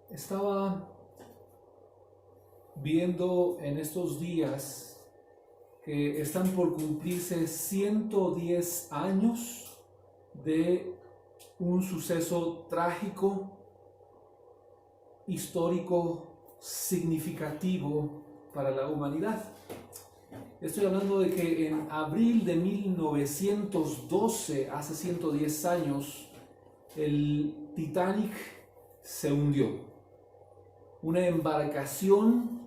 Estaba viendo en estos días que están por cumplirse 110 años de un suceso trágico, histórico, significativo para la humanidad. Estoy hablando de que en abril de 1912, hace 110 años, el Titanic se hundió. Una embarcación,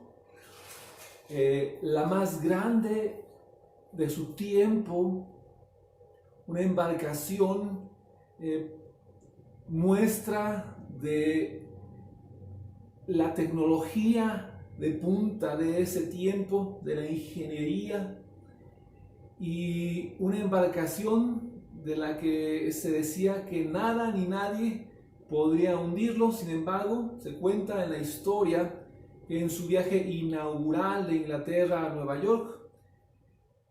la más grande de su tiempo, una embarcación muestra de la tecnología de punta de ese tiempo, de la ingeniería, y una embarcación de la que se decía que nada ni nadie podría hundirlo. Sin embargo, se cuenta en la historia que en su viaje inaugural de Inglaterra a Nueva York,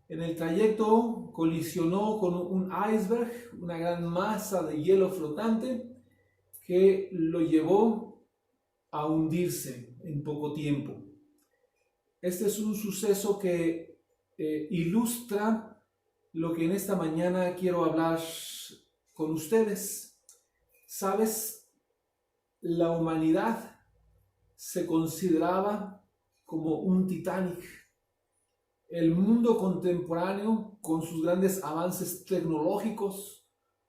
en el trayecto colisionó con un iceberg, una gran masa de hielo flotante que lo llevó a hundirse en poco tiempo. Este es un suceso que ilustra lo que en esta mañana quiero hablar con ustedes. ¿Sabes? La humanidad se consideraba como un Titanic. El mundo contemporáneo, con sus grandes avances tecnológicos,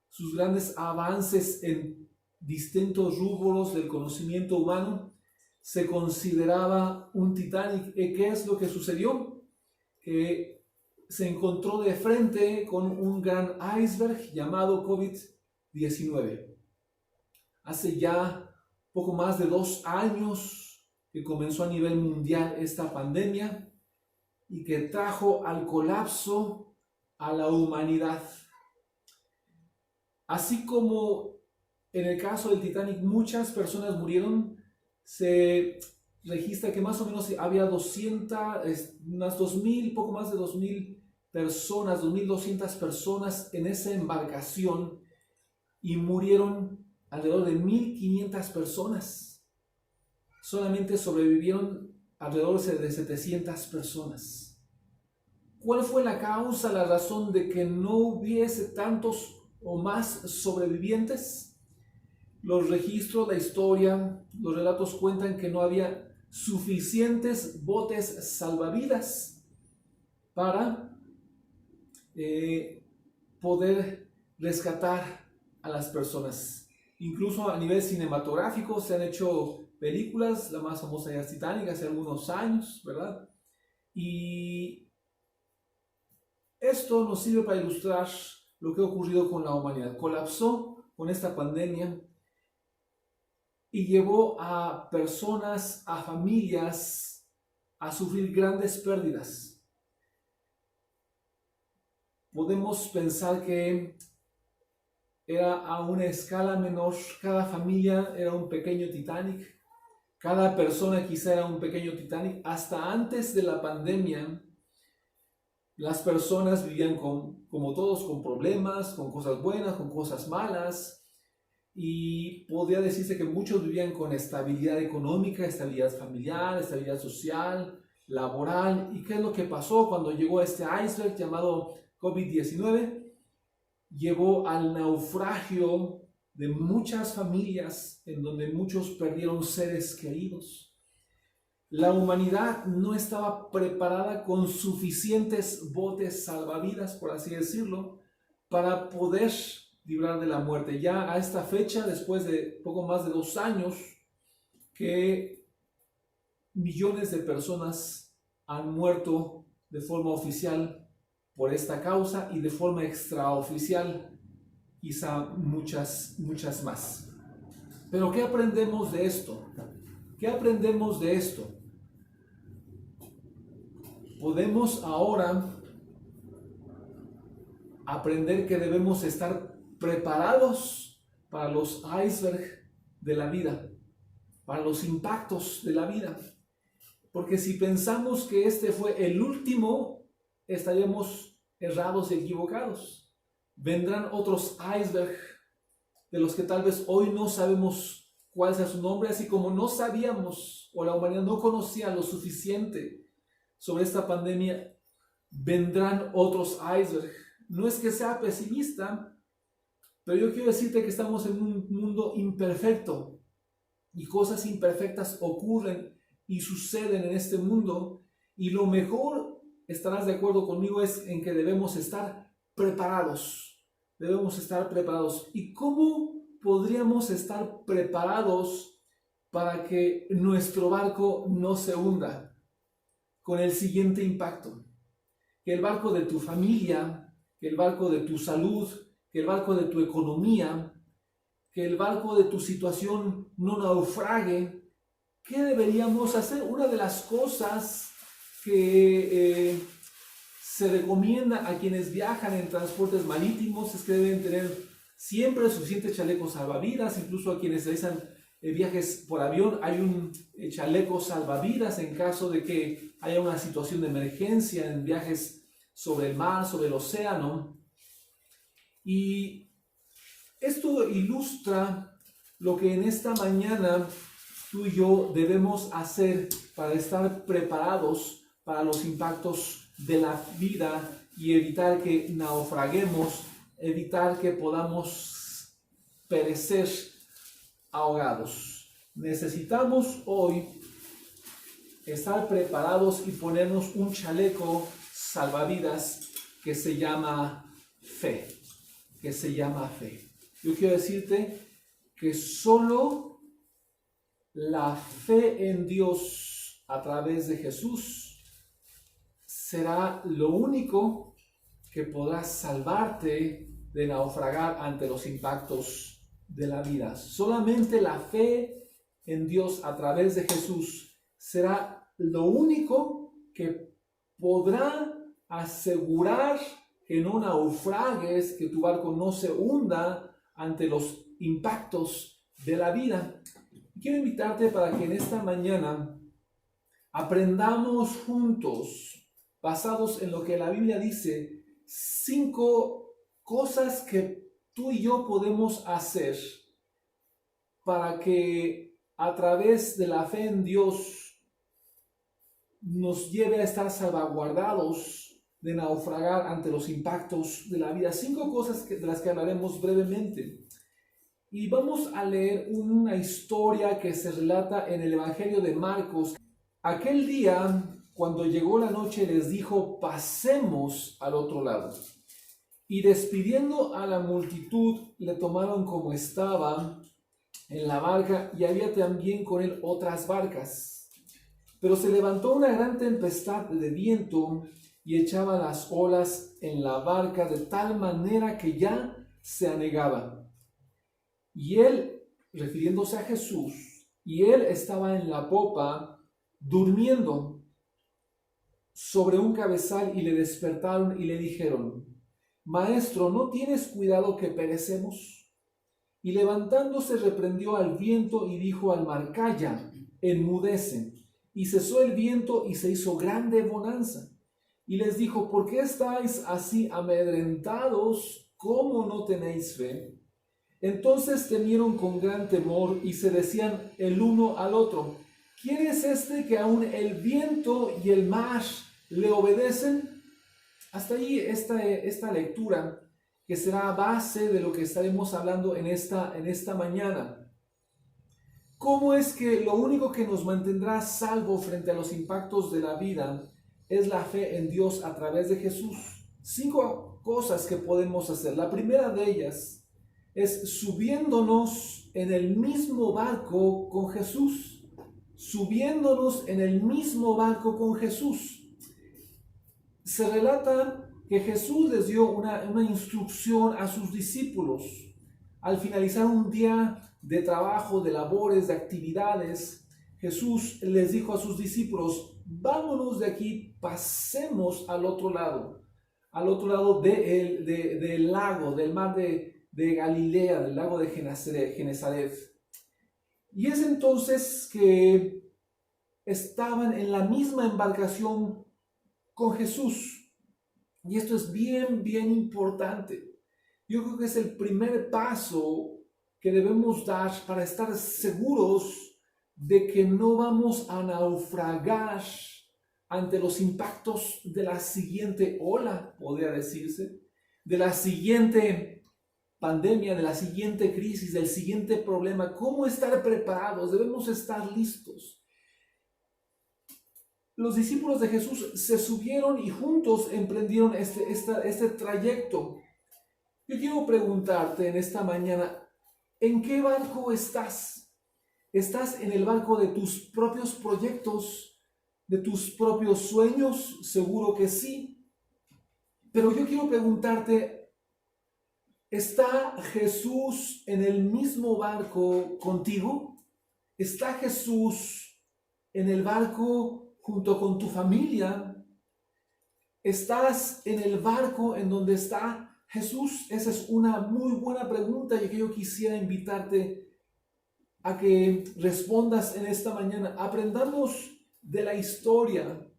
sus grandes avances en distintos rubros del conocimiento humano, se consideraba un Titanic. ¿Y qué es lo que sucedió? Que se encontró de frente con un gran iceberg llamado COVID-19. Hace ya poco más de 2 años que comenzó a nivel mundial esta pandemia y que trajo al colapso a la humanidad. Así como en el caso del Titanic muchas personas murieron, se registra que más o menos había 200, unas 2.000, poco más de 2.000 personas, 2.200 personas en esa embarcación, y murieron alrededor de 1.500 personas. Solamente sobrevivieron alrededor de 700 personas. ¿Cuál fue la causa, la razón de que no hubiese tantos o más sobrevivientes? Los registros, la historia, los relatos cuentan que no había suficientes botes salvavidas para poder rescatar a las personas. Incluso a nivel cinematográfico se han hecho películas, la más famosa es Titanic, hace algunos años, ¿verdad? Y esto nos sirve para ilustrar lo que ha ocurrido con la humanidad. Colapsó con esta pandemia y llevó a personas, a familias, a sufrir grandes pérdidas. Podemos pensar que era a una escala menor, cada familia era un pequeño Titanic, cada persona quizá era un pequeño Titanic. Hasta antes de la pandemia, las personas vivían como todos, con problemas, con cosas buenas, con cosas malas, y podría decirse que muchos vivían con estabilidad económica, estabilidad familiar, estabilidad social, laboral. ¿Y qué es lo que pasó cuando llegó este iceberg llamado COVID-19? Llevó al naufragio de muchas familias, en donde muchos perdieron seres queridos. La humanidad no estaba preparada con suficientes botes salvavidas, por así decirlo, para poder librar de la muerte. Ya a esta fecha, después de poco más de 2 años, que millones de personas han muerto de forma oficial por esta causa, y de forma extraoficial quizá muchas más. Pero ¿qué aprendemos de esto? ¿Qué aprendemos de esto? Podemos ahora aprender que debemos estar preparados para los icebergs de la vida, para los impactos de la vida. Porque si pensamos que este fue el último, estaríamos errados y equivocados. Vendrán otros icebergs de los que tal vez hoy no sabemos cuál sea su nombre, así como no sabíamos o la humanidad no conocía lo suficiente sobre esta pandemia, vendrán otros icebergs. No es que sea pesimista, pero yo quiero decirte que estamos en un mundo imperfecto y cosas imperfectas ocurren y suceden en este mundo, y lo mejor, estarás de acuerdo conmigo, es en que debemos estar preparados. Debemos estar preparados. ¿Y cómo podríamos estar preparados para que nuestro barco no se hunda? Con el siguiente impacto: que el barco de tu familia, que el barco de tu salud, que el barco de tu economía, que el barco de tu situación no naufrague. ¿Qué deberíamos hacer? Una de las cosas que se recomienda a quienes viajan en transportes marítimos es que deben tener siempre suficientes chalecos salvavidas. Incluso a quienes realizan viajes por avión hay un chaleco salvavidas en caso de que haya una situación de emergencia en viajes sobre el mar, sobre el océano. Y esto ilustra lo que en esta mañana tú y yo debemos hacer para estar preparados para los impactos de la vida y evitar que naufraguemos, evitar que podamos perecer ahogados. Necesitamos hoy estar preparados y ponernos un chaleco salvavidas que se llama fe. Yo quiero decirte que solo la fe en Dios a través de Jesús será lo único que podrá salvarte de naufragar ante los impactos de la vida. Solamente la fe en Dios a través de Jesús será lo único que podrá asegurar que no naufragues, que tu barco no se hunda ante los impactos de la vida. Quiero invitarte para que en esta mañana aprendamos juntos, basados en lo que la Biblia dice, 5 cosas que tú y yo podemos hacer para que a través de la fe en Dios nos lleve a estar salvaguardados de naufragar ante los impactos de la vida. 5 cosas de las que hablaremos brevemente. Y vamos a leer una historia que se relata en el Evangelio de Marcos. Aquel día, cuando llegó la noche, les dijo: pasemos al otro lado. Y despidiendo a la multitud, le tomaron como estaba en la barca, y había también con él otras barcas. Pero se levantó una gran tempestad de viento y echaba las olas en la barca de tal manera que ya se anegaba. Y él, refiriéndose a Jesús, y él estaba en la popa durmiendo sobre un cabezal, y le despertaron y le dijeron: Maestro, ¿no tienes cuidado que perecemos? Y levantándose reprendió al viento y dijo al mar: Calla, enmudece. Y cesó el viento y se hizo grande bonanza. Y les dijo: ¿por qué estáis así amedrentados? ¿Cómo no tenéis fe? Entonces temieron con gran temor y se decían el uno al otro: ¿quién es este que aún el viento y el mar le obedecen? Hasta ahí esta lectura, que será base de lo que estaremos hablando en esta mañana. ¿Cómo es que lo único que nos mantendrá salvo frente a los impactos de la vida es la fe en Dios a través de Jesús? 5 cosas que podemos hacer. La primera de ellas es subiéndonos en el mismo barco con Jesús. Subiéndonos en el mismo barco con Jesús. Se relata que Jesús les dio una instrucción a sus discípulos. Al finalizar un día de trabajo, de labores, de actividades, Jesús les dijo a sus discípulos: vámonos de aquí, pasemos al otro lado del lago, del mar de Galilea, del lago de Genezaret. Y es entonces que estaban en la misma embarcación con Jesús. Y esto es bien, bien importante. Yo creo que es el primer paso que debemos dar para estar seguros de que no vamos a naufragar ante los impactos de la siguiente ola, podría decirse, de la siguiente pandemia, de la siguiente crisis, del siguiente problema? ¿Cómo estar preparados? Debemos estar listos. Los discípulos de Jesús se subieron y juntos emprendieron este trayecto. Yo quiero preguntarte en esta mañana, ¿en qué barco estás? ¿Estás en el barco de tus propios proyectos, de tus propios sueños? Seguro que sí. Pero yo quiero preguntarte, ¿está Jesús en el mismo barco contigo? ¿Está Jesús en el barco junto con tu familia? ¿Estás en el barco en donde está Jesús? Esa es una muy buena pregunta y que yo quisiera invitarte a que respondas en esta mañana. Aprendamos de la historia.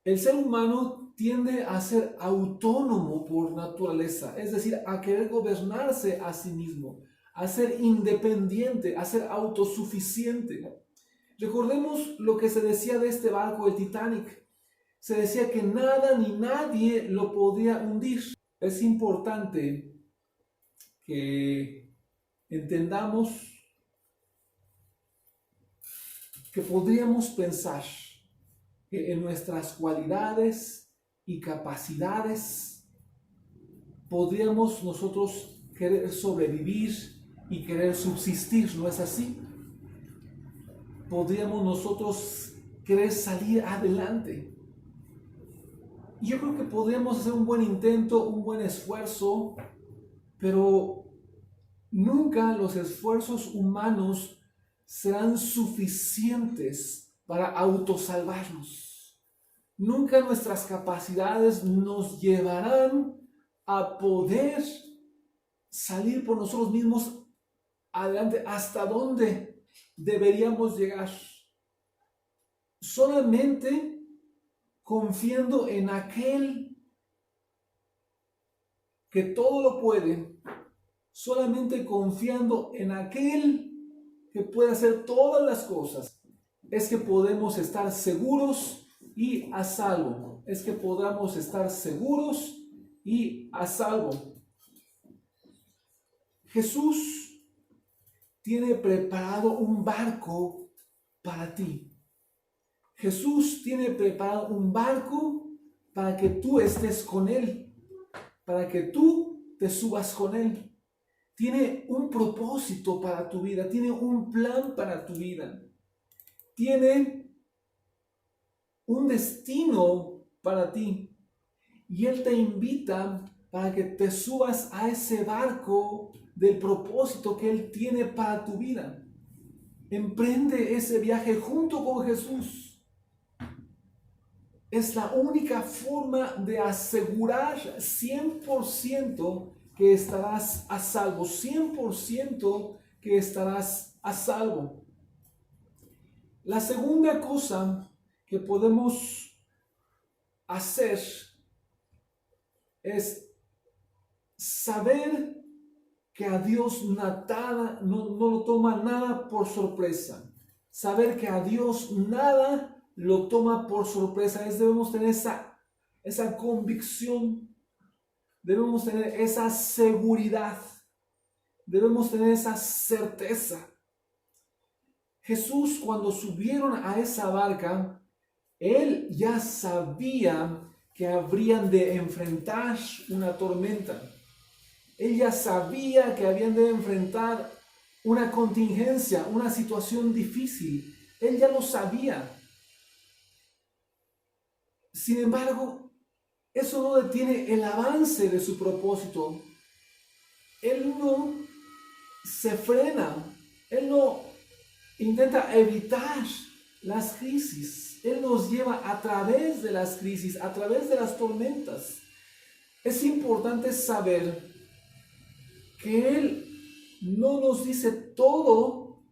El ser humano tiende a ser autónomo por naturaleza, es decir, a querer gobernarse a sí mismo, a ser independiente, a ser autosuficiente. Recordemos lo que se decía de este barco, el Titanic. Se decía que nada ni nadie lo podía hundir. Es importante que entendamos que podríamos pensar que en nuestras cualidades y capacidades podríamos nosotros querer sobrevivir y querer subsistir, ¿no es así? Podríamos nosotros querer salir adelante. Y yo creo que podríamos hacer un buen intento, un buen esfuerzo, pero nunca los esfuerzos humanos serán suficientes para autosalvarnos. Nunca nuestras capacidades nos llevarán a poder salir por nosotros mismos adelante. ¿Hasta dónde deberíamos llegar? Solamente confiando en aquel que todo lo puede, solamente confiando en aquel que puede hacer todas las cosas, es que podemos estar seguros y a salvo. Es que podamos estar seguros y a salvo. Jesús tiene preparado un barco para ti. Jesús tiene preparado un barco para que tú estés con Él, para que tú te subas con Él. Tiene un propósito para tu vida, tiene un plan para tu vida, tiene un destino para ti. Y Él te invita para que te subas a ese barco del propósito que Él tiene para tu vida. Emprende ese viaje junto con Jesús. Es la única forma de asegurar 100% que estarás a salvo, 100% que estarás a salvo. La segunda cosa que podemos hacer es saber que a Dios nada, no lo toma nada por sorpresa. Saber que a Dios nada lo toma por sorpresa. Debemos tener esa convicción, debemos tener esa seguridad, debemos tener esa certeza. Jesús, cuando subieron a esa barca, Él ya sabía que habrían de enfrentar una tormenta. Él ya sabía que habían de enfrentar una contingencia, una situación difícil. Él ya lo sabía. Sin embargo, eso no detiene el avance de su propósito. Él no se frena. Él no intenta evitar las crisis. Él nos lleva a través de las crisis, a través de las tormentas. Es importante saber que Él no nos dice todo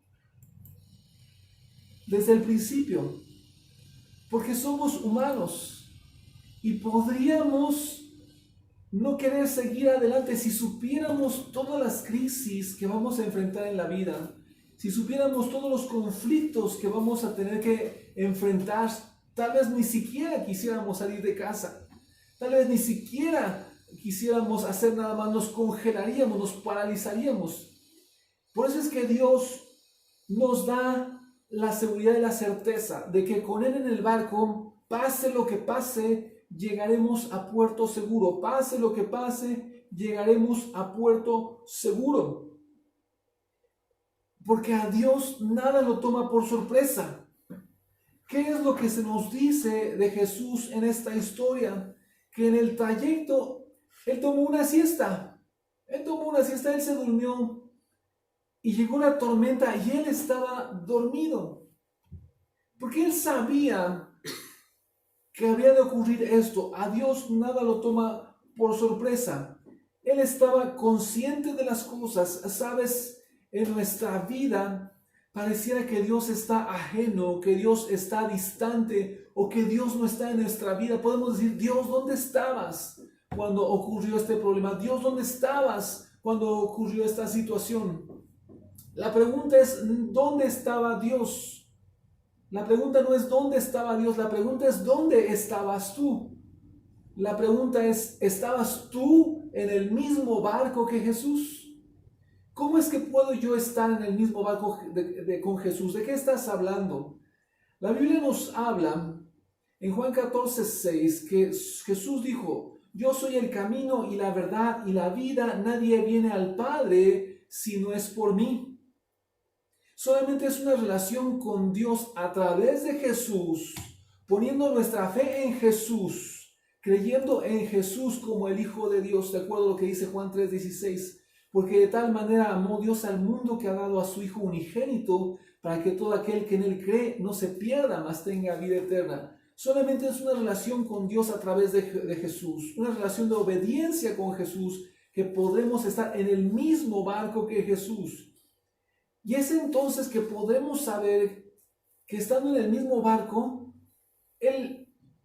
desde el principio, porque somos humanos y podríamos no querer seguir adelante. Si supiéramos todas las crisis que vamos a enfrentar en la vida, si supiéramos todos los conflictos que vamos a tener que enfrentar, tal vez ni siquiera quisiéramos salir de casa, tal vez ni siquiera quisiéramos hacer nada más, nos congelaríamos, nos paralizaríamos. Por eso es que Dios nos da la seguridad y la certeza de que con Él en el barco, pase lo que pase, llegaremos a puerto seguro. Pase lo que pase, llegaremos a puerto seguro. Porque a Dios nada lo toma por sorpresa. ¿Qué es lo que se nos dice de Jesús en esta historia? Que en el trayecto Él tomó una siesta. Él se durmió. Y llegó la tormenta y Él estaba dormido. Porque Él sabía que había de ocurrir esto. A Dios nada lo toma por sorpresa. Él estaba consciente de las cosas. Sabes, en nuestra vida pareciera que Dios está ajeno, que Dios está distante o que Dios no está en nuestra vida. Podemos decir, Dios, ¿dónde estabas cuando ocurrió este problema? Dios, ¿dónde estabas cuando ocurrió esta situación? La pregunta es, ¿dónde estaba Dios? La pregunta no es dónde estaba Dios, la pregunta es ¿dónde estabas tú? La pregunta es, ¿estabas tú en el mismo barco que Jesús? ¿Cómo es que puedo yo estar en el mismo barco con Jesús? ¿De qué estás hablando? La Biblia nos habla en Juan 14:6 que Jesús dijo, yo soy el camino y la verdad y la vida, nadie viene al Padre si no es por mí. Solamente es una relación con Dios a través de Jesús, poniendo nuestra fe en Jesús, creyendo en Jesús como el Hijo de Dios, de acuerdo a lo que dice Juan 3:16. Porque de tal manera amó Dios al mundo que ha dado a su Hijo unigénito, para que todo aquel que en Él cree no se pierda, mas tenga vida eterna. Solamente es una relación con Dios a través de Jesús, una relación de obediencia con Jesús, que podremos estar en el mismo barco que Jesús. Y es entonces que podemos saber que estando en el mismo barco,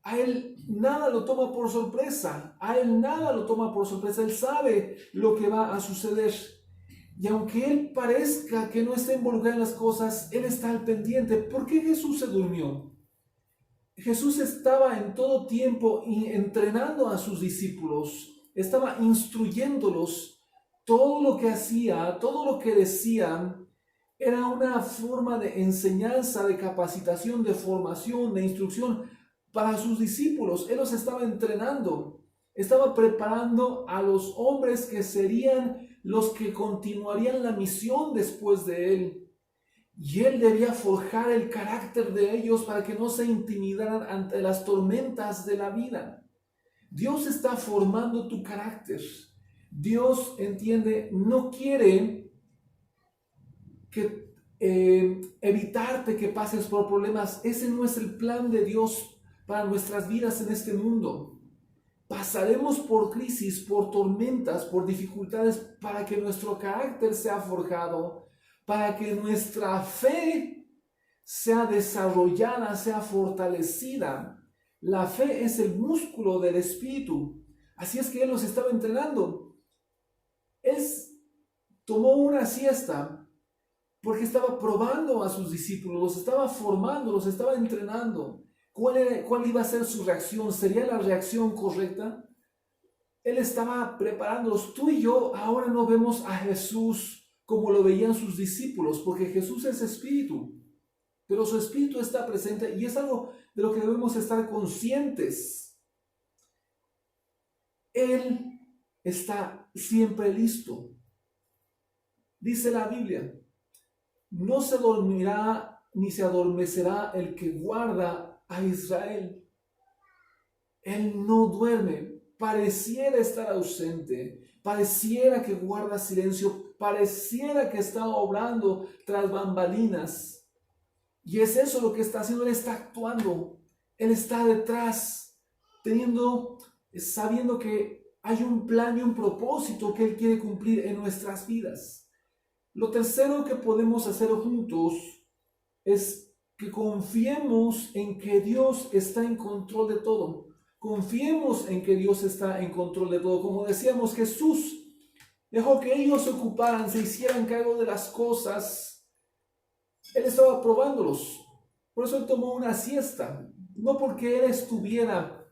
a Él nada lo toma por sorpresa. A Él nada lo toma por sorpresa. Él sabe lo que va a suceder. Y aunque Él parezca que no está involucrado en las cosas, Él está al pendiente. ¿Por qué Jesús se durmió? Jesús estaba en todo tiempo entrenando a sus discípulos. Estaba instruyéndolos. Todo lo que hacía, todo lo que decían, era una forma de enseñanza, de capacitación, de formación, de instrucción para sus discípulos. Él los estaba entrenando, estaba preparando a los hombres que serían los que continuarían la misión después de él. Y él debía forjar el carácter de ellos para que no se intimidaran ante las tormentas de la vida. Dios está formando tu carácter. Dios, entiende, no quiere que evitarte que pases por problemas. Ese no es el plan de Dios para nuestras vidas en este mundo. Pasaremos por crisis, por tormentas, por dificultades para que nuestro carácter sea forjado, para que nuestra fe sea desarrollada, sea fortalecida. La fe es el músculo del espíritu. Así es que Él los estaba entrenando. Él tomó una siesta porque estaba probando a sus discípulos, los estaba formando, los estaba entrenando. ¿Cuál iba a ser su reacción? ¿Sería la reacción correcta? Él estaba preparándolos. Tú y yo ahora no vemos a Jesús como lo veían sus discípulos, porque Jesús es espíritu, pero su espíritu está presente y es algo de lo que debemos estar conscientes. Él está siempre listo. Dice la Biblia, no se dormirá ni se adormecerá el que guarda a Israel. Él no duerme, pareciera estar ausente, pareciera que guarda silencio, pareciera que está obrando tras bambalinas. Y es eso lo que está haciendo. Él está actuando, Él está detrás, sabiendo que hay un plan y un propósito que Él quiere cumplir en nuestras vidas. Lo tercero que podemos hacer juntos es que confiemos en que Dios está en control de todo. Confiemos en que Dios está en control de todo. Como decíamos, Jesús dejó que ellos se ocuparan, se hicieran cargo de las cosas. Él estaba probándolos. Por eso Él tomó una siesta. No porque Él estuviera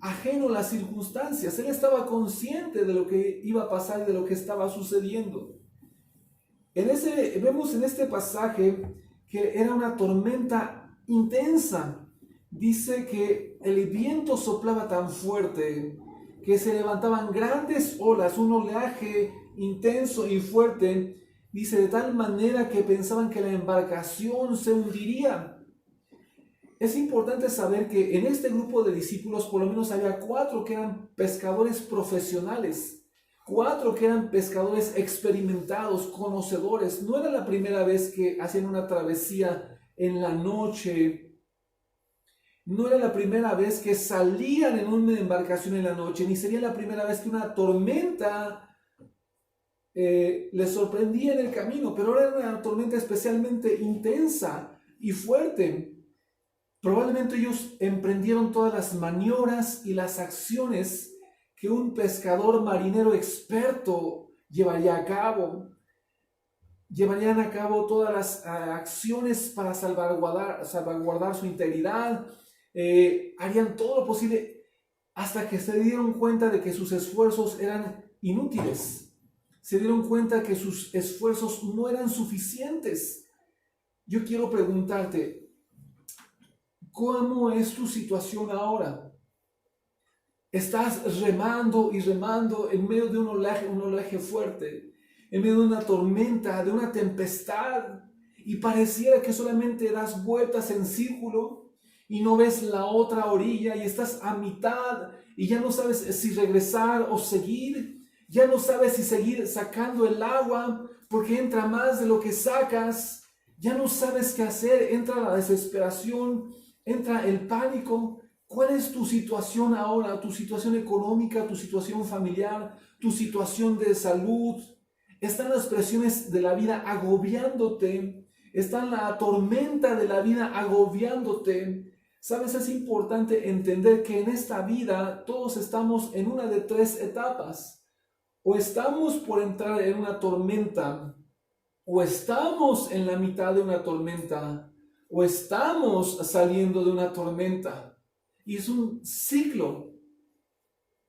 ajeno a las circunstancias. Él estaba consciente de lo que iba a pasar y de lo que estaba sucediendo. Vemos en este pasaje que era una tormenta intensa. Dice que el viento soplaba tan fuerte que se levantaban grandes olas, un oleaje intenso y fuerte. Dice, de tal manera que pensaban que la embarcación se hundiría. Es importante saber que en este grupo de discípulos por lo menos había 4 que eran pescadores profesionales, 4 que eran pescadores experimentados, conocedores. No era la primera vez que hacían una travesía en la noche, no era la primera vez que salían en una embarcación en la noche, ni sería la primera vez que una tormenta les sorprendía en el camino, pero era una tormenta especialmente intensa y fuerte. Probablemente ellos emprendieron todas las maniobras y las acciones que un pescador marinero experto llevaría a cabo. Llevarían a cabo todas las acciones para salvaguardar su integridad. Harían todo lo posible hasta que se dieron cuenta de que sus esfuerzos eran inútiles. Se dieron cuenta que sus esfuerzos no eran suficientes. Yo quiero preguntarte, ¿cómo es tu situación ahora? Estás remando y remando en medio de un oleaje fuerte, en medio de una tormenta, de una tempestad, y pareciera que solamente das vueltas en círculo y no ves la otra orilla y estás a mitad y ya no sabes si regresar o seguir, ya no sabes si seguir sacando el agua porque entra más de lo que sacas, ya no sabes qué hacer, entra la desesperación, entra el pánico. ¿Cuál es tu situación ahora? Tu situación económica, tu situación familiar, tu situación de salud. Están las presiones de la vida agobiándote. Está la tormenta de la vida agobiándote. Sabes, es importante entender que en esta vida todos estamos en una de 3 etapas. O estamos por entrar en una tormenta, o estamos en la mitad de una tormenta, o estamos saliendo de una tormenta. Y es un ciclo.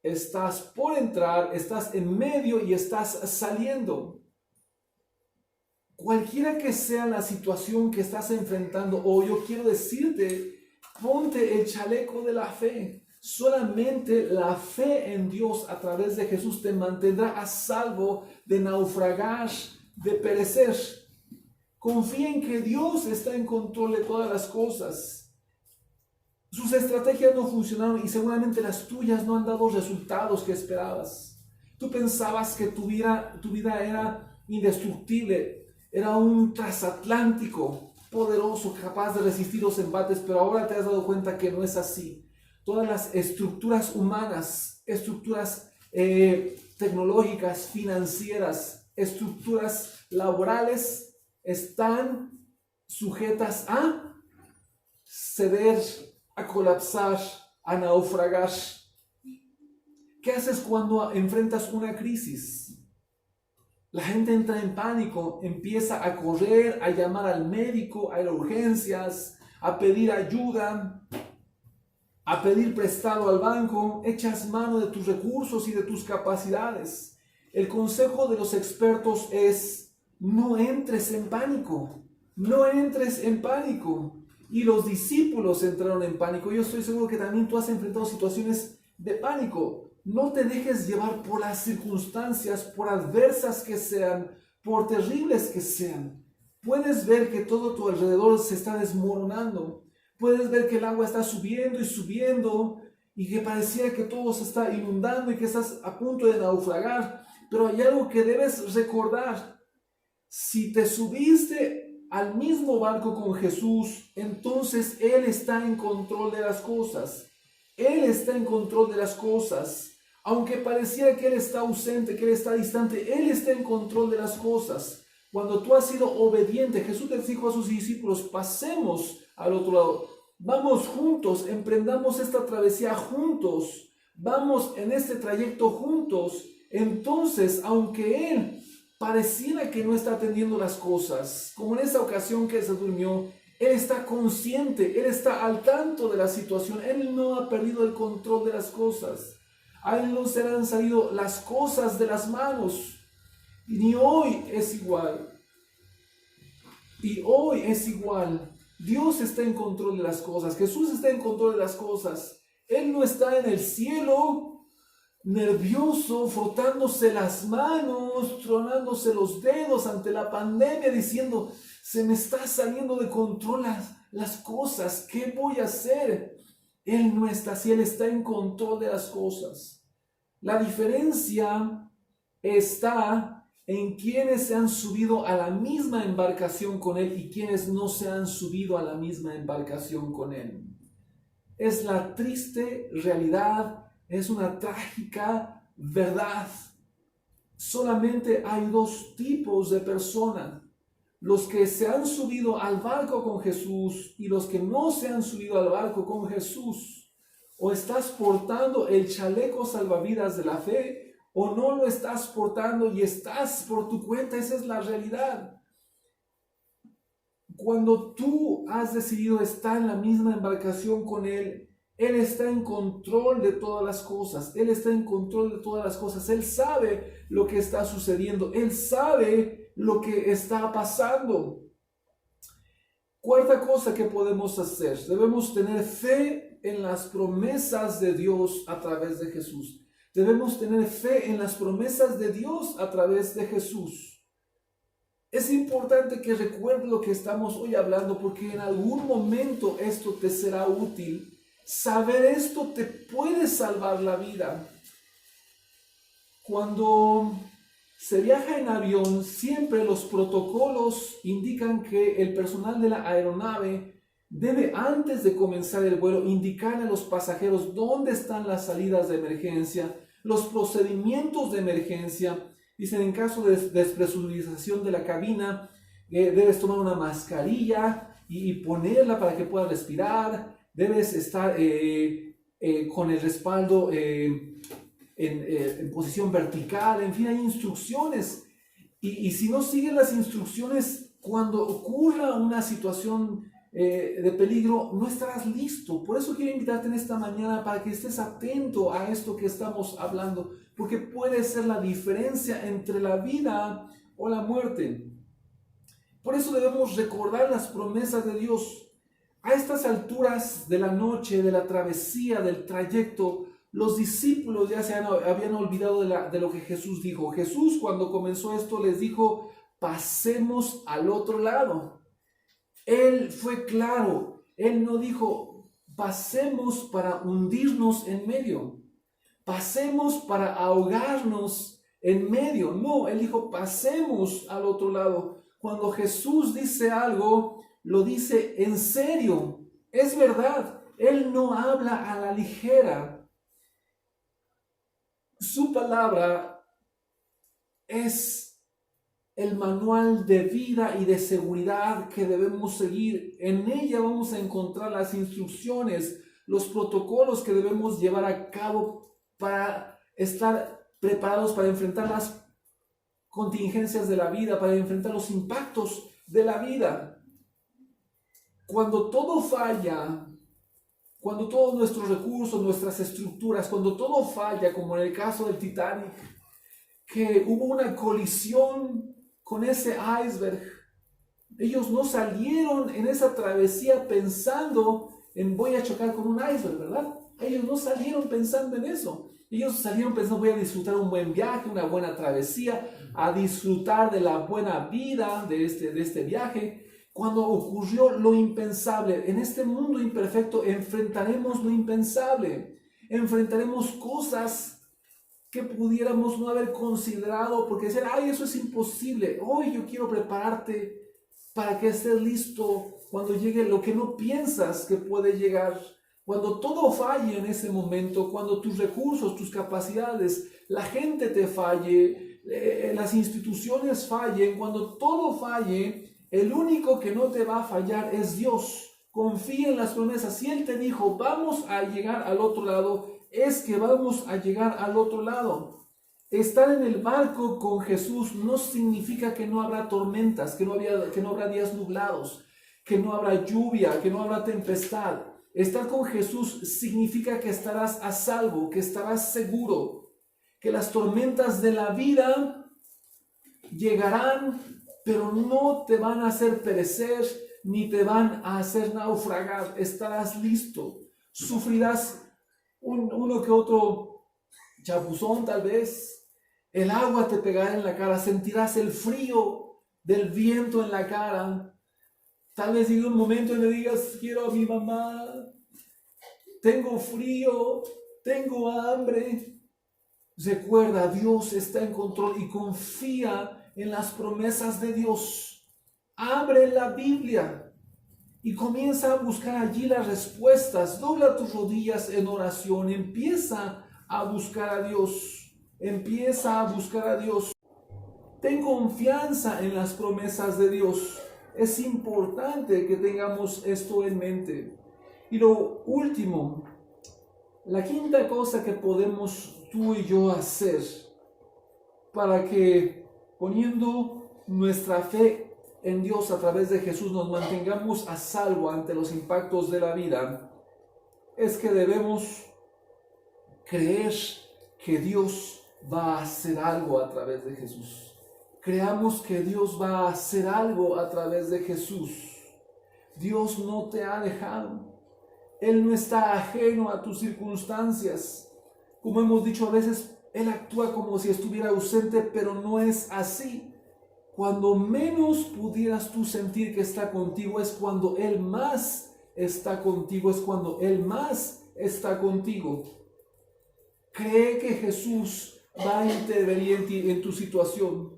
Estás por entrar, estás en medio y estás saliendo. Cualquiera que sea la situación que estás enfrentando, o yo quiero decirte, ponte el chaleco de la fe. Solamente la fe en Dios a través de Jesús te mantendrá a salvo de naufragar, de perecer. Confía en que Dios está en control de todas las cosas. Sus estrategias no funcionaron y seguramente las tuyas no han dado resultados que esperabas. Tú pensabas que tu vida era indestructible, era un transatlántico poderoso, capaz de resistir los embates, pero ahora te has dado cuenta que no es así. Todas las estructuras humanas, estructuras tecnológicas, financieras, estructuras laborales están sujetas a ceder, a colapsar, a naufragar. ¿Qué haces cuando enfrentas una crisis? La gente entra en pánico, empieza a correr, a llamar al médico, a ir a urgencias, a pedir ayuda, a pedir prestado al banco, echas mano de tus recursos y de tus capacidades. El consejo de los expertos es: no entres en pánico, no entres en pánico. Y los discípulos entraron en pánico. Yo estoy seguro que también tú has enfrentado situaciones de pánico. No te dejes llevar por las circunstancias, por adversas que sean, por terribles que sean. Puedes ver que todo a tu alrededor se está desmoronando. Puedes ver que el agua está subiendo y subiendo y que pareciera que todo se está inundando y que estás a punto de naufragar. Pero hay algo que debes recordar. Si te subiste al mismo barco con Jesús, entonces Él está en control de las cosas. Él está en control de las cosas. Aunque pareciera que Él está ausente, que Él está distante, Él está en control de las cosas. Cuando tú has sido obediente, Jesús les dijo a sus discípulos: pasemos al otro lado. Vamos juntos, emprendamos esta travesía juntos, vamos en este trayecto juntos. Entonces, aunque Él pareciera que no está atendiendo las cosas, como en esa ocasión que se durmió, Él está consciente, Él está al tanto de la situación, Él no ha perdido el control de las cosas. A Él no se le han salido las cosas de las manos. Ni hoy es igual. Y hoy es igual. Dios está en control de las cosas. Jesús está en control de las cosas. Él no está en el cielo nervioso, frotándose las manos, tronándose los dedos ante la pandemia, diciendo, se me está saliendo de control las cosas. ¿Qué voy a hacer? Él no está así. Él está en control de las cosas. La diferencia está en quienes se han subido a la misma embarcación con Él y quienes no se han subido a la misma embarcación con Él. Es la triste realidad, es una trágica verdad. Solamente hay dos tipos de personas: los que se han subido al barco con Jesús y los que no se han subido al barco con Jesús. O estás portando el chaleco salvavidas de la fe, o no lo estás portando y estás por tu cuenta. Esa es la realidad. Cuando tú has decidido estar en la misma embarcación con Él, Él está en control de todas las cosas. Él está en control de todas las cosas. Él sabe lo que está sucediendo. Él sabe lo que está pasando. Cuarta cosa que podemos hacer: debemos tener fe en las promesas de Dios a través de Jesús. Debemos tener fe en las promesas de Dios a través de Jesús. Es importante que recuerdes lo que estamos hoy hablando, porque en algún momento esto te será útil. Saber esto te puede salvar la vida. Cuando se viaja en avión, siempre los protocolos indican que el personal de la aeronave debe, antes de comenzar el vuelo, indicar a los pasajeros dónde están las salidas de emergencia, los procedimientos de emergencia. Dicen, en caso de despresurización de la cabina, debes tomar una mascarilla y ponerla para que puedas respirar. Debes estar con el respaldo en posición vertical. En fin, hay instrucciones. Y si no sigues las instrucciones, cuando ocurra una situación de peligro, no estarás listo. Por eso quiero invitarte en esta mañana para que estés atento a esto que estamos hablando, porque puede ser la diferencia entre la vida o la muerte. Por eso debemos recordar las promesas de Dios. A estas alturas de la noche, de la travesía, del trayecto, los discípulos ya se habían olvidado de lo que Jesús dijo. Jesús, cuando comenzó esto, les dijo: pasemos al otro lado. Él fue claro. Él no dijo: pasemos para hundirnos en medio, pasemos para ahogarnos en medio. No, Él dijo: pasemos al otro lado. Cuando Jesús dice algo, lo dice en serio. Es verdad. Él no habla a la ligera. Su palabra es el manual de vida y de seguridad que debemos seguir. En ella vamos a encontrar las instrucciones, los protocolos que debemos llevar a cabo para estar preparados para enfrentar las contingencias de la vida, para enfrentar los impactos de la vida. Cuando todo falla, cuando todos nuestros recursos, nuestras estructuras, cuando todo falla, como en el caso del Titanic, que hubo una colisión con ese iceberg, ellos no salieron en esa travesía pensando en voy a chocar con un iceberg, ¿verdad? Ellos no salieron pensando en eso. Ellos salieron pensando voy a disfrutar un buen viaje, una buena travesía, a disfrutar de la buena vida de este viaje. Cuando ocurrió lo impensable, en este mundo imperfecto enfrentaremos lo impensable, enfrentaremos cosas que pudiéramos no haber considerado, porque decir, ay, eso es imposible. Hoy yo quiero prepararte para que estés listo cuando llegue lo que no piensas que puede llegar. Cuando todo falle en ese momento, cuando tus recursos, tus capacidades, la gente te falle, las instituciones fallen, cuando todo falle, el único que no te va a fallar es Dios. Confía en las promesas. Si Él te dijo, vamos a llegar al otro lado, es que vamos a llegar al otro lado. Estar en el barco con Jesús no significa que no habrá tormentas, que no habrá días nublados, que no habrá lluvia, que no habrá tempestad. Estar con Jesús significa que estarás a salvo, que estarás seguro, que las tormentas de la vida llegarán, pero no te van a hacer perecer, ni te van a hacer naufragar. Estarás listo. Sufrirás uno que otro chapuzón tal vez. El agua te pegará en la cara. Sentirás el frío del viento en la cara. Tal vez llegue un momento en que digas, quiero a mi mamá. Tengo frío. Tengo hambre. Recuerda, Dios está en control y confía en las promesas de Dios. Abre la Biblia y comienza a buscar allí las respuestas. Dobla tus rodillas en oración. Empieza a buscar a Dios. Empieza a buscar a Dios. Ten confianza en las promesas de Dios. Es importante que tengamos esto en mente. Y lo último, la quinta cosa que podemos tú y yo hacer para que, poniendo nuestra fe en Dios a través de Jesús, nos mantengamos a salvo ante los impactos de la vida, es que debemos creer que Dios va a hacer algo a través de Jesús. Creamos que Dios va a hacer algo a través de Jesús. Dios no te ha dejado. Él no está ajeno a tus circunstancias. Como hemos dicho a veces, Él actúa como si estuviera ausente, pero no es así. Cuando menos pudieras tú sentir que está contigo, es cuando Él más está contigo, es cuando Él más está contigo. Cree que Jesús va a intervenir en tu situación.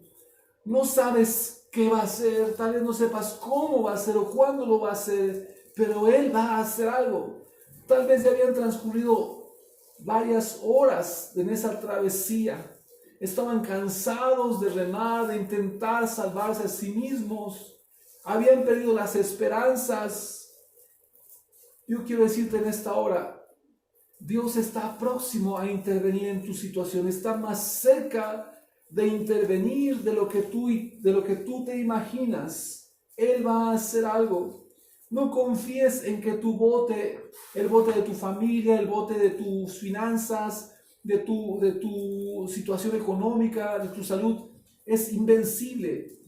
No sabes qué va a hacer, tal vez no sepas cómo va a hacer o cuándo lo va a hacer, pero Él va a hacer algo. Tal vez ya habían transcurrido varias horas en esa travesía. Estaban cansados de remar, de intentar salvarse a sí mismos. Habían perdido las esperanzas. Yo quiero decirte en esta hora, Dios está próximo a intervenir en tu situación. Está más cerca de intervenir de lo que tú te imaginas. Él va a hacer algo. No confíes en que tu bote, el bote de tu familia, el bote de tus finanzas, de tu situación económica, de tu salud, es invencible.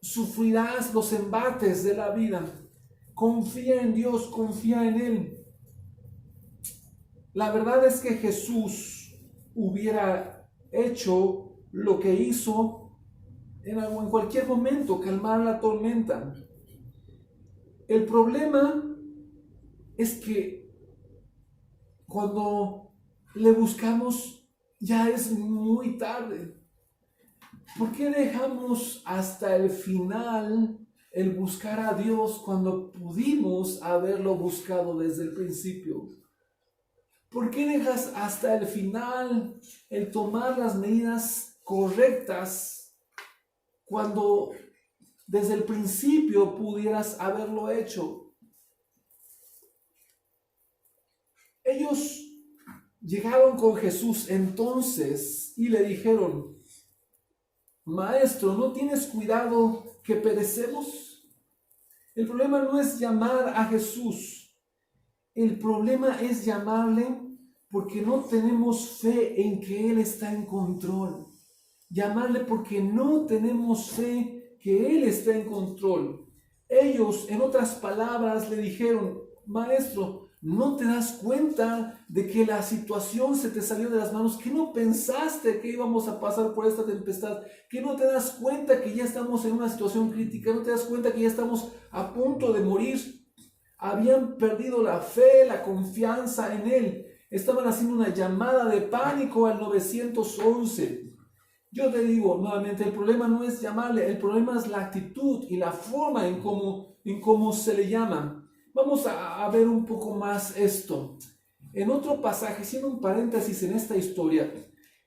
Sufrirás los embates de la vida. Confía en Dios, confía en Él. La verdad es que Jesús hubiera hecho lo que hizo en cualquier momento, calmar la tormenta. El problema es que cuando le buscamos ya es muy tarde. ¿Por qué dejamos hasta el final el buscar a Dios cuando pudimos haberlo buscado desde el principio? ¿Por qué dejas hasta el final el tomar las medidas correctas cuando desde el principio pudieras haberlo hecho? Ellos llegaron con Jesús entonces y le dijeron: Maestro, ¿no tienes cuidado que perecemos? El problema no es llamar a Jesús. El problema es llamarle porque no tenemos fe en que Él está en control. Llamarle porque no tenemos fe que Él está en control. Ellos, en otras palabras, le dijeron: Maestro, ¿no te das cuenta de que la situación se te salió de las manos? ¿Que no pensaste que íbamos a pasar por esta tempestad? ¿Que no te das cuenta que ya estamos en una situación crítica? ¿No te das cuenta que ya estamos a punto de morir? Habían perdido la fe, la confianza en Él. Estaban haciendo una llamada de pánico al 911. Yo te digo nuevamente, el problema no es llamarle, el problema es la actitud y la forma en cómo se le llama. Vamos a ver un poco más esto. En otro pasaje, haciendo un paréntesis en esta historia,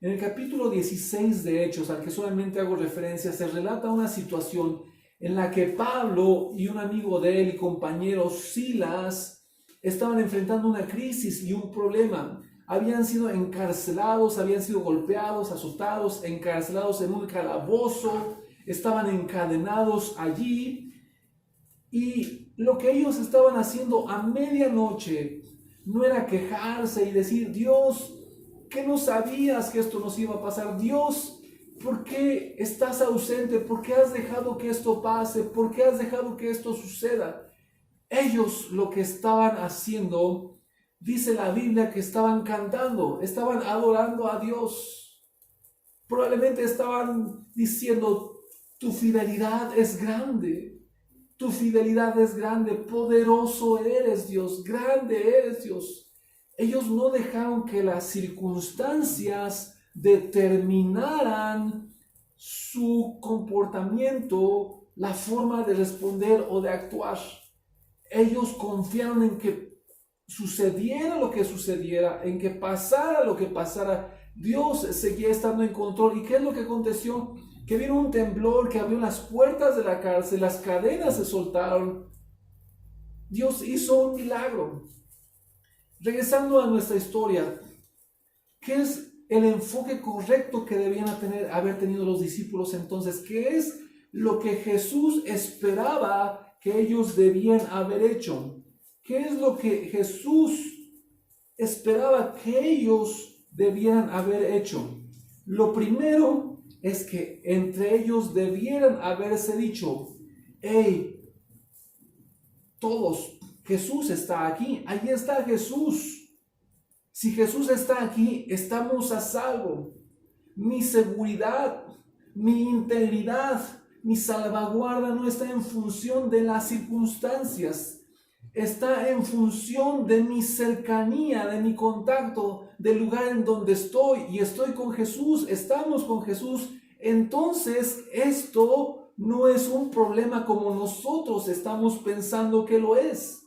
en el capítulo 16 de Hechos, al que solamente hago referencia, se relata una situación en la que Pablo y un amigo de él y compañero Silas estaban enfrentando una crisis y un problema. Habían sido encarcelados, habían sido golpeados, azotados, encarcelados en un calabozo, estaban encadenados allí, y lo que ellos estaban haciendo a medianoche no era quejarse y decir: Dios, ¿qué no sabías que esto nos iba a pasar? Dios, ¿por qué estás ausente? ¿Por qué has dejado que esto pase? ¿Por qué has dejado que esto suceda? Ellos lo que estaban haciendo, dice la Biblia, que estaban cantando, estaban adorando a Dios. Probablemente estaban diciendo: tu fidelidad es grande. Tu fidelidad es grande, poderoso eres Dios, grande eres Dios. Ellos no dejaron que las circunstancias determinaran su comportamiento, la forma de responder o de actuar. Ellos confiaron en que sucediera lo que sucediera, en que pasara lo que pasara, Dios seguía estando en control. ¿Y qué es lo que aconteció? Que vino un temblor que abrió las puertas de la cárcel, las cadenas se soltaron. Dios hizo un milagro. Regresando a nuestra historia, ¿qué es el enfoque correcto que debían haber tenido los discípulos entonces? ¿Qué es lo que Jesús esperaba que ellos debían haber hecho? ¿Qué es lo que Jesús esperaba que ellos debían haber hecho? Lo primero es que entre ellos debieran haberse dicho: hey, todos, Jesús está aquí, ahí está Jesús. Si Jesús está aquí, estamos a salvo. Mi seguridad, mi integridad, mi salvaguarda no está en función de las circunstancias, está en función de mi cercanía, de mi contacto, del lugar en donde estoy, y estoy con Jesús, estamos con Jesús. Entonces esto no es un problema como nosotros estamos pensando que lo es.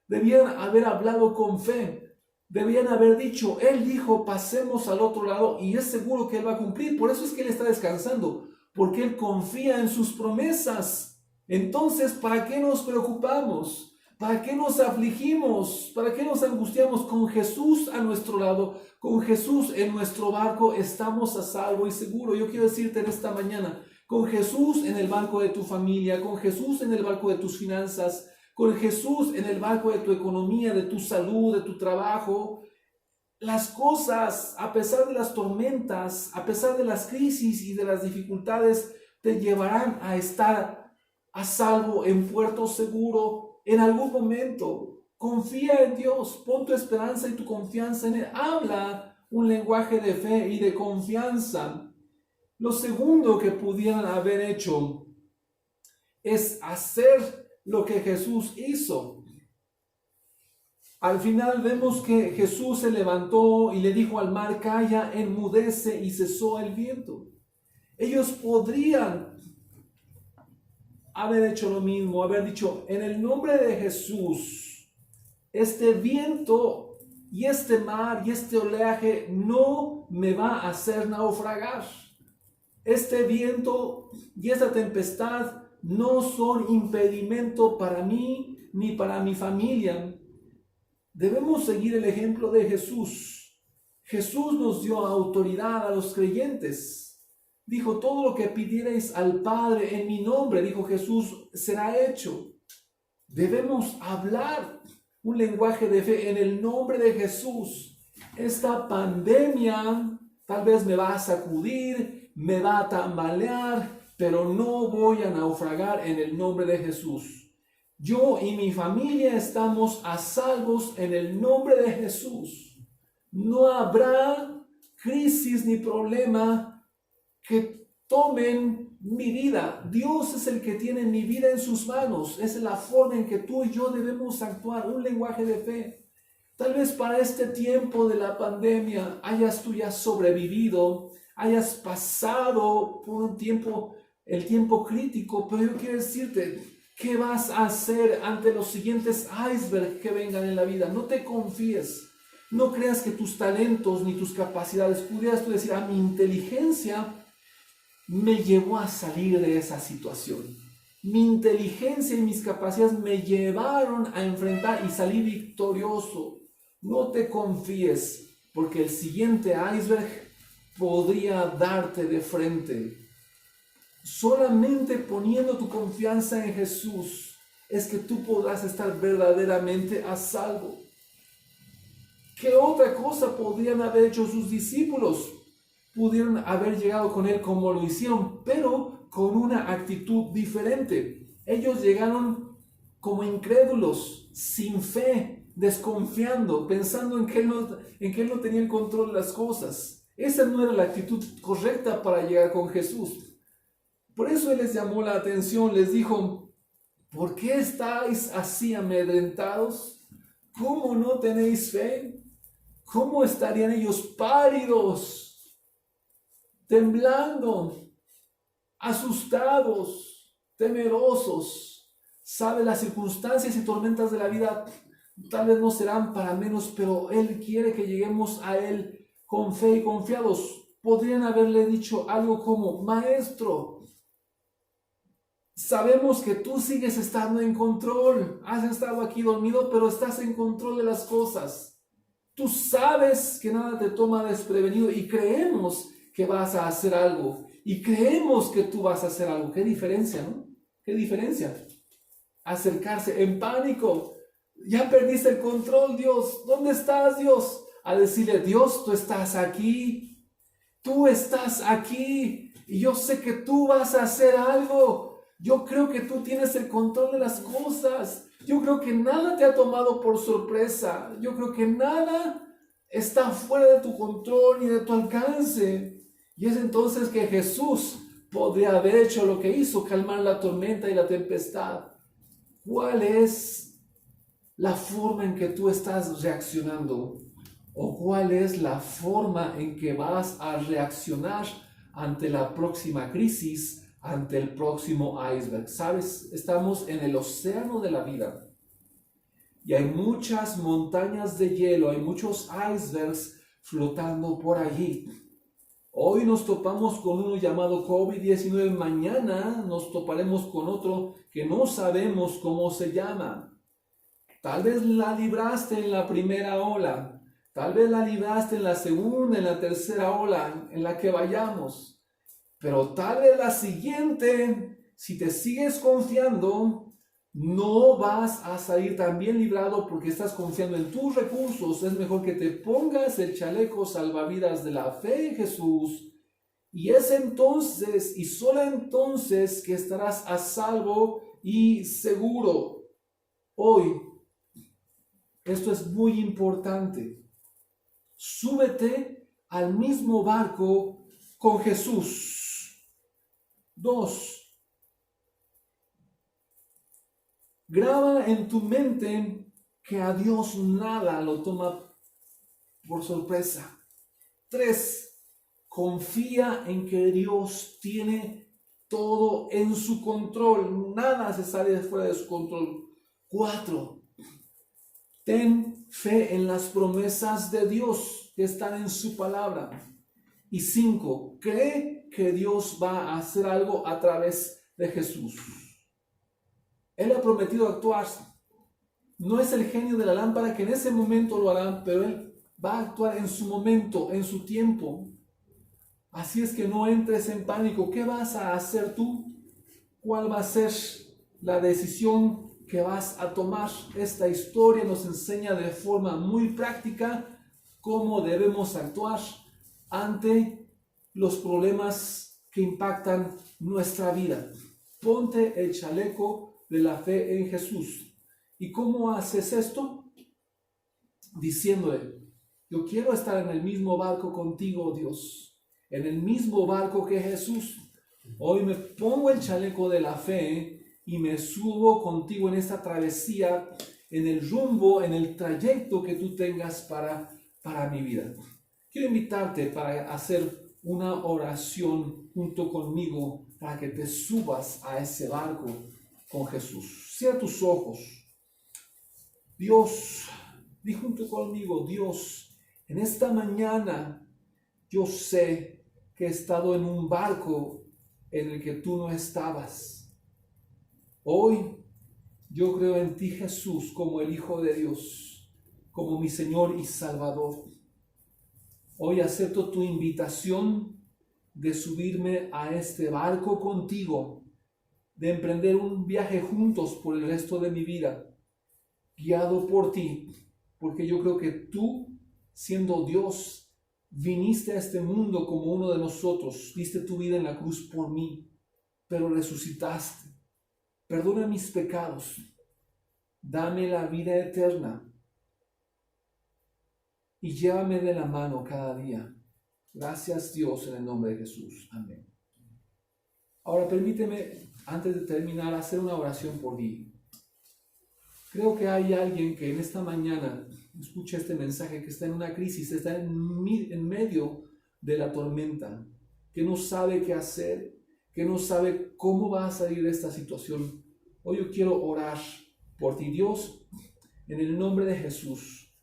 Debían haber hablado con fe. Debían haber dicho: Él dijo, pasemos al otro lado, y es seguro que Él va a cumplir. Por eso es que Él está descansando, porque Él confía en sus promesas. Entonces, ¿para qué nos preocupamos? ¿Para qué nos afligimos? ¿Para qué nos angustiamos? Con Jesús a nuestro lado, con Jesús en nuestro barco, estamos a salvo y seguro. Yo quiero decirte en esta mañana: con Jesús en el barco de tu familia, con Jesús en el barco de tus finanzas, con Jesús en el barco de tu economía, de tu salud, de tu trabajo, las cosas, a pesar de las tormentas, a pesar de las crisis y de las dificultades, te llevarán a estar a salvo, en puerto seguro, en algún momento. Confía en Dios, pon tu esperanza y tu confianza en Él. Habla un lenguaje de fe y de confianza. Lo segundo que pudieran haber hecho es hacer lo que Jesús hizo. Al final vemos que Jesús se levantó y le dijo al mar: calla, enmudece, y cesó el viento. Ellos podrían haber hecho lo mismo, haber dicho: en el nombre de Jesús, este viento y este mar y este oleaje no me va a hacer naufragar. Este viento y esta tempestad no son impedimento para mí ni para mi familia. Debemos seguir el ejemplo de Jesús. Jesús nos dio autoridad a los creyentes. Dijo: todo lo que pidierais al Padre en mi nombre, dijo Jesús, será hecho. Debemos hablar un lenguaje de fe en el nombre de Jesús. Esta pandemia tal vez me va a sacudir, me va a tambalear, pero no voy a naufragar en el nombre de Jesús. Yo y mi familia estamos a salvos en el nombre de Jesús. No habrá crisis ni problema que tomen mi vida. Dios es el que tiene mi vida en sus manos. Esa es la forma en que tú y yo debemos actuar, un lenguaje de fe. Tal vez para este tiempo de la pandemia hayas tú ya sobrevivido, hayas pasado por un tiempo, el tiempo crítico, pero yo quiero decirte: ¿qué vas a hacer ante los siguientes icebergs que vengan en la vida? No te confíes. No creas que tus talentos ni tus capacidades, pudieras tú decir: mi inteligencia me llevó a salir de esa situación. Mi inteligencia y mis capacidades me llevaron a enfrentar y salí victorioso. No te confíes, porque el siguiente iceberg podría darte de frente. Solamente poniendo tu confianza en Jesús es que tú podrás estar verdaderamente a salvo. ¿Qué otra cosa podrían haber hecho sus discípulos? Pudieron haber llegado con él como lo hicieron, pero con una actitud diferente. Ellos llegaron como incrédulos, sin fe, desconfiando, pensando en que él no tenía el control de las cosas. Esa no era la actitud correcta para llegar con Jesús. Por eso él les llamó la atención, les dijo: ¿por qué estáis así amedrentados? ¿Cómo no tenéis fe? ¿Cómo estarían ellos pálidos, temblando, asustados, temerosos? Sabe, las circunstancias y tormentas de la vida tal vez no serán para menos, pero Él quiere que lleguemos a Él con fe y confiados. Podrían haberle dicho algo como: Maestro, sabemos que tú sigues estando en control. Has estado aquí dormido, pero estás en control de las cosas. Tú sabes que nada te toma desprevenido y creemos que vas a hacer algo. Y creemos que tú vas a hacer algo. Qué diferencia, ¿no? Qué diferencia. Acercarse en pánico. Ya perdiste el control, Dios. ¿Dónde estás, Dios? A decirle: Dios, tú estás aquí. Tú estás aquí. Y yo sé que tú vas a hacer algo. Yo creo que tú tienes el control de las cosas. Yo creo que nada te ha tomado por sorpresa. Yo creo que nada está fuera de tu control ni de tu alcance. Y es entonces que Jesús podría haber hecho lo que hizo: calmar la tormenta y la tempestad. ¿Cuál es la forma en que tú estás reaccionando? ¿O cuál es la forma en que vas a reaccionar ante la próxima crisis, ante el próximo iceberg? ¿Sabes? Estamos en el océano de la vida y hay muchas montañas de hielo, hay muchos icebergs flotando por allí. Hoy nos topamos con uno llamado COVID-19, mañana nos toparemos con otro que no sabemos cómo se llama. Tal vez la libraste en la primera ola, tal vez la libraste en la segunda, en la tercera ola en la que vayamos, pero tal vez la siguiente, si te sigues confiando, no vas a salir tan bien librado porque estás confiando en tus recursos. Es mejor que te pongas el chaleco salvavidas de la fe en Jesús, y es entonces y solo entonces que estarás a salvo y seguro. Hoy, esto es muy importante. Súbete al mismo barco con Jesús. 2. Graba en tu mente que a Dios nada lo toma por sorpresa. 3. Confía en que Dios tiene todo en su control. Nada se sale fuera de su control. 4. Ten fe en las promesas de Dios que están en su palabra. Y 5. Cree que Dios va a hacer algo a través de Jesús. Él ha prometido actuar. No es el genio de la lámpara que en ese momento lo hará, pero Él va a actuar en su momento, en su tiempo. Así es que no entres en pánico. ¿Qué vas a hacer tú? ¿Cuál va a ser la decisión que vas a tomar? Esta historia nos enseña de forma muy práctica cómo debemos actuar ante los problemas que impactan nuestra vida. Ponte el chaleco de la fe en Jesús. ¿Y cómo haces esto? Diciéndole: yo quiero estar en el mismo barco contigo, Dios, en el mismo barco que Jesús. Hoy me pongo el chaleco de la fe y me subo contigo en esta travesía, en el rumbo, en el trayecto que tú tengas para mi vida. Quiero invitarte para hacer una oración junto conmigo para que te subas a ese barco con Jesús. Cierra tus ojos. Dios, di junto conmigo: Dios, en esta mañana yo sé que he estado en un barco en el que tú no estabas. Hoy yo creo en ti, Jesús, como el Hijo de Dios, como mi Señor y Salvador. Hoy acepto tu invitación de subirme a este barco contigo, de emprender un viaje juntos por el resto de mi vida, guiado por ti, porque yo creo que tú, siendo Dios, viniste a este mundo como uno de nosotros, diste tu vida en la cruz por mí, pero resucitaste. Perdona mis pecados, dame la vida eterna y llévame de la mano cada día. Gracias, Dios, en el nombre de Jesús. Amén. Ahora permíteme, antes de terminar, hacer una oración por ti. Creo que hay alguien que en esta mañana escucha este mensaje, que está en una crisis, está en medio de la tormenta, que no sabe qué hacer, que no sabe cómo va a salir de esta situación. Hoy yo quiero orar por ti, Dios, en el nombre de Jesús.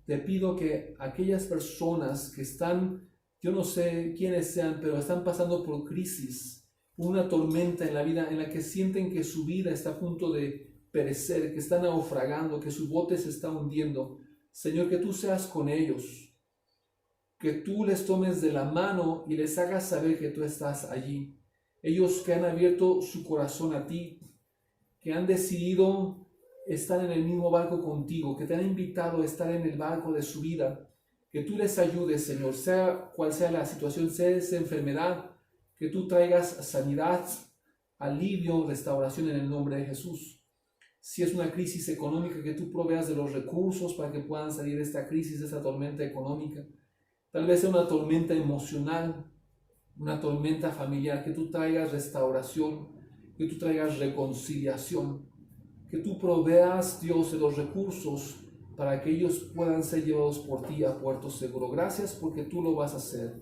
Te pido que aquellas personas que están, yo no sé quiénes sean, pero están pasando por crisis, una tormenta en la vida, en la que sienten que su vida está a punto de perecer, que están naufragando, que su bote se está hundiendo. Señor, que tú seas con ellos, que tú les tomes de la mano y les hagas saber que tú estás allí. Ellos que han abierto su corazón a ti, que han decidido estar en el mismo barco contigo, que te han invitado a estar en el barco de su vida, que tú les ayudes, Señor, sea cual sea la situación, sea esa enfermedad, que tú traigas sanidad, alivio, restauración en el nombre de Jesús. Si es una crisis económica, que tú proveas de los recursos para que puedan salir de esta crisis, de esta tormenta económica. Tal vez sea una tormenta emocional, una tormenta familiar, que tú traigas restauración, que tú traigas reconciliación, que tú proveas, Dios, de los recursos para que ellos puedan ser llevados por ti a puerto seguro. Gracias porque tú lo vas a hacer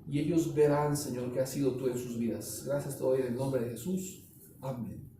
y ellos verán, Señor, que has sido tú en sus vidas. Gracias te doy en el nombre de Jesús. Amén.